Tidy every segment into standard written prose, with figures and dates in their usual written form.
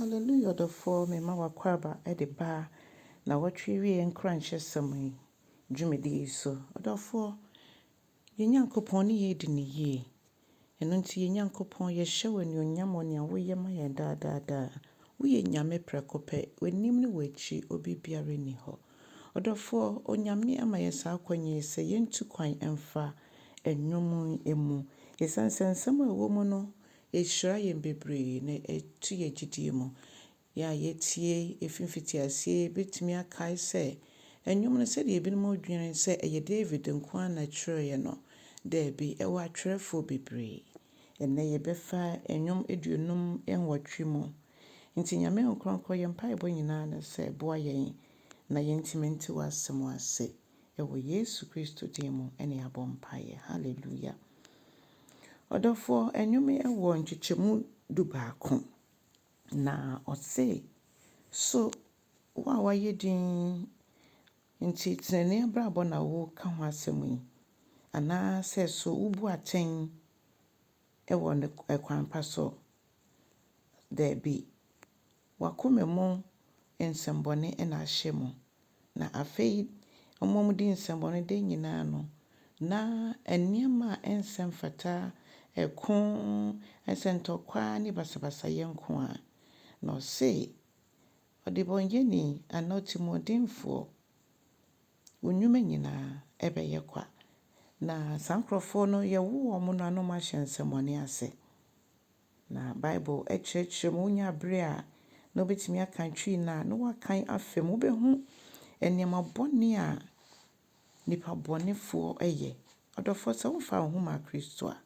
Hallelujah the for me ma wakwaba de ba na watwe wie nkranhye samai dwumedi so odofo ye nyankopon ne ye di ne ye eno nti ye nyankopon ye hye wani onyam ne awoye ma ye da wo ye nyame prekope wanim ne wachi obibiare ni ho odofo onyame ama ye sa kwanye se ye ntu kwan emfa enwom emu ye sansensem a wo mu no ehyira ye bebre na etu ye gidie mu ya yetie efimfiti asie betumi akai se enwom no se de ebinom odwene se eye David nko na kyerɛ ye no de bi ewa twerɛfo bebre enne ye befa enwom eduonum enwɔtwe mu nti nyame nkronkro ye mpaebɔ nyina na se boa yɛn na yentimenti wasɛm ase ewo Yesu Kristo din mu ene abɔ mpae hallelujah odofo enwom ewo nkyekyɛmu dubaako na ɔse so wa yedin nti tenene brabɔ na wo ka ho asɛm yi ana sɛ so ubu aten ewo ne ekwanpa so da bi wakomemu nsɛmbɔne na ahye mu na afei omomdi nsɛmbɔne de nyina no na eniema ensɛm fata eko esentokwa ne basabasa yenko a no se odibonyeni anotimodinfo onwuma nyina ebeye kwa na sankrofo no ye wo omo no anoma hyensɛmɔne ase na bible ekyerɛkyerɛ mu nya bere a no betimi akantwi na no wakan afem wo behu eniema bɔne a nipa bɔnefo eye odofo se wo fa ho ma Kristo a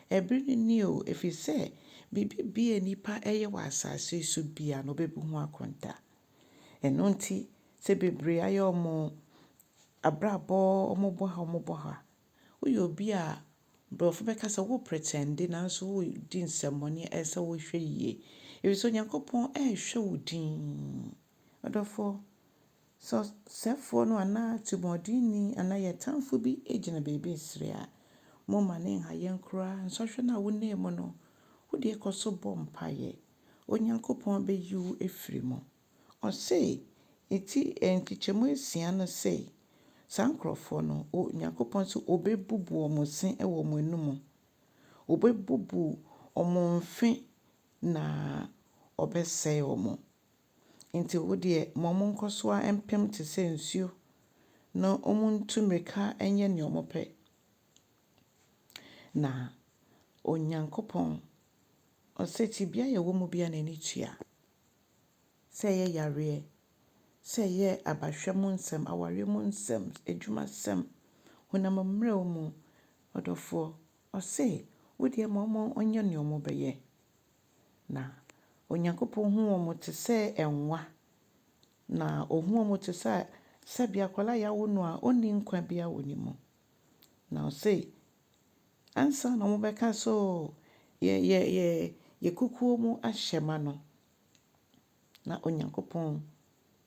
ebiri ni o efise bibi nipa eye wa asase so bia no bebu ho akonta eno nti se bebre aye omo abrabo omo boha uyo obi a brofo beka se wo pretend na so wo di nsɛmmɔne ese wo hwɛ yie efise Nyankopɔn hwɛ wo din odofo so sefo no ana timodini ana yetamfo bi egina bebe sire a mo mane ha yenkura nsɔhwɛ na wo nemu no wo de ekoso bɔ mpaye Onyankopɔn be yiw efiri mu ɔse eti nkyekyɛmu asia no se sankrofo no Onyankopɔn so obebubu omo se ewo mo enum obebubu omo mfe na obesɛe omo nti wo de momo nkoso a empem te se nsuo na omo ntumreka enye ne omo pɛ na Onyankopɔn ɔse bia ye wo mu bia na ni tua se ye yare se ye abahwɛ mu nsɛm aware mu nsɛm edwuma sɛm honam mmerɛw mu odofo ɔse wo de momo onye ne omo bɛyɛ na Onyankopɔn hu omo te se enwa na ohu omo te se bia kwala ya wo no a onni nkwa bia woni mu na ɔse ansa na omo bɛka so ye kukuo mu ahyema no na Onyankopɔn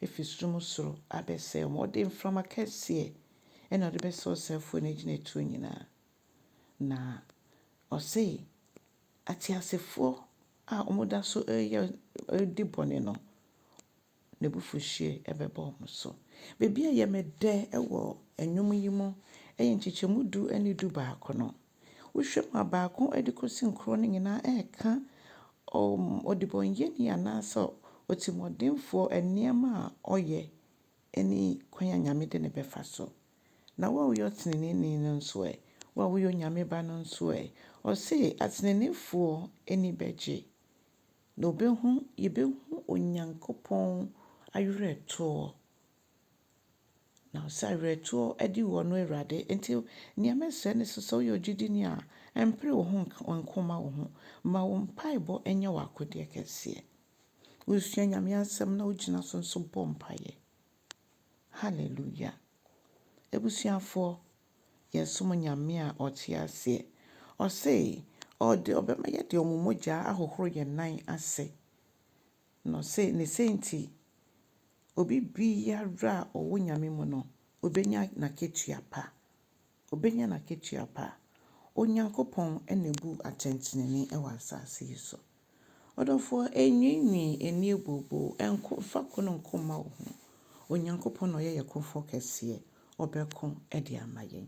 efisrum soro abɛsɛ omo de mframa kɛse ena de bɛsɛ osefo na gina tuo nyina na ɔse atiasefo a omo da so di bɔne no nebufuhye ebɛba omo so bebia ye mede ewo enwom yi mu eye nkyekyɛmu du ane du baako no wohwɛ ma baako edikosi nkro no nyina eka odibonyeni anasa otimodinfo eniema a oye eni kwanya nyame de ne befa so na wa wo yoteneni no nso wa wo nyame ba no nso ɔse atenenefo eni beje na yebehu Onyankopɔn awerɛto na ɔse awerɛto edi wo no Awurade enti niame se ne so yo gidini a empre wo ho nkoma wo ho ma wo mpaebɔ enye wakode kɛse wo sua nyame asɛm na wo gina so nso bɔ mpae hallelujah ebusuafo yesom nyame a ɔte ase ɔse ɔde obema ye de omumogya ahohoro ye nan ase no se ne senti obi biara owo nyame mu no obenya na ketua pa Onyankopɔn enebu atentenene ewa asase yi so Ɔdɔfoɔ enwiinwii eni bobo enko fa ko no nko ma wo ho. Onyankopɔn na ɔyɛ yɛkofo kɛseɛ ɔbɛko de ama yɛn.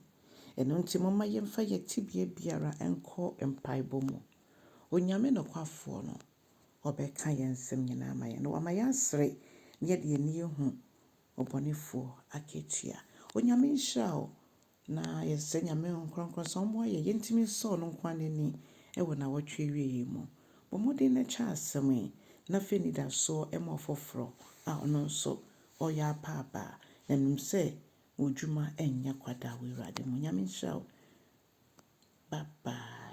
Ɛno nti momma yɛmfa yɛtibea biara ɛnkɔ mpaebɔ mu. Onyame nokwafoɔ no ɔbɛka yɛn nsɛm nyinaa ama yɛn. Na wama yɛasere na yɛde yɛni ehu ɔbɔnefoɔ akatua. Onyame nhyira wo. Na yɛsɛ nyame nkronkron sɛ ɔmmoa yɛntimi nsɔɔ no nkwa n'ani ɛwɔ na wɔtwe wie mu. Bɔ mmɔden na kyɛ asɛm yi na fa nidasoɔ ɛma ɔfoforɔ a ɔno nso ɔyɛ apaabaa. Na nim sɛ wo dwuma ɛnyɛ kwada wɔ Awurade mu. Nyame nhyira wo. Bye bye.